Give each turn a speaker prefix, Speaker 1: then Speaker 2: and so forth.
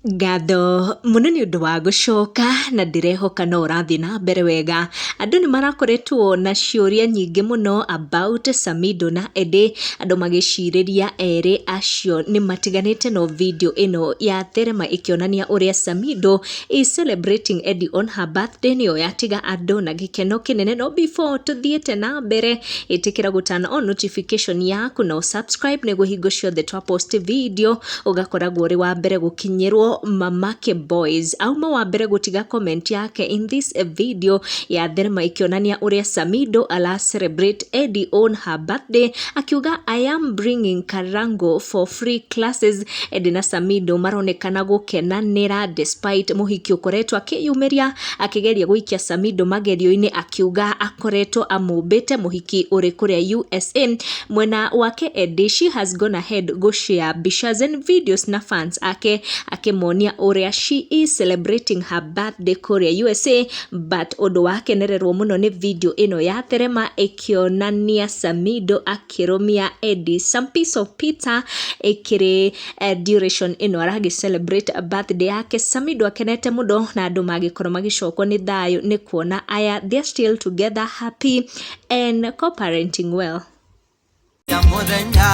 Speaker 1: Ngatho muno ni undu wa gucoka na ndirehoka no urathi na mbere wega. Andu ni marakoretwo na ciuria nyingi muno about Samidoh na Edday, andu magiciriria eri acio ni matiganite no video ino ya therema ikionania uria Samidoh is celebrating Edday on her birthday niyo yatiga andu na gikeno kinene. No before tuthiete na mbere, itikira gutana on notification yaku no subscribe niguo hingo ciothe twa post video ugakoragwo uri wa mbere gukinyirwo mamake boys. Auma wa mbere gutiga comment yake in this video ya therema ikionania uria Samidoh ala celebrate Edday on her birthday, akiuga I am bringing Karango for free classes. Edday na Samidoh maronekana gukenanira despite muhiki ukoretwo akiyumiria akigeria guikia Samidoh magerio-ini, akiuga akoretwo amumbite muhiki uri kuria USA. Mwena wake Edday, she has gone ahead gushare pictures and videos na fans ake akimonia uria she is celebrating her birthday kuria USA, but undu wakenererwo muno ni video ino ya therema ikionania Samidoh akirumia Edday some piece of pizza ikiri duration ino aragi celebrate birthday yake. Samidoh akenete muno na andu magikorwo magicokwo ni thayo ni kuona aya they're still together, happy and co-parenting well.
Speaker 2: Ya muthenya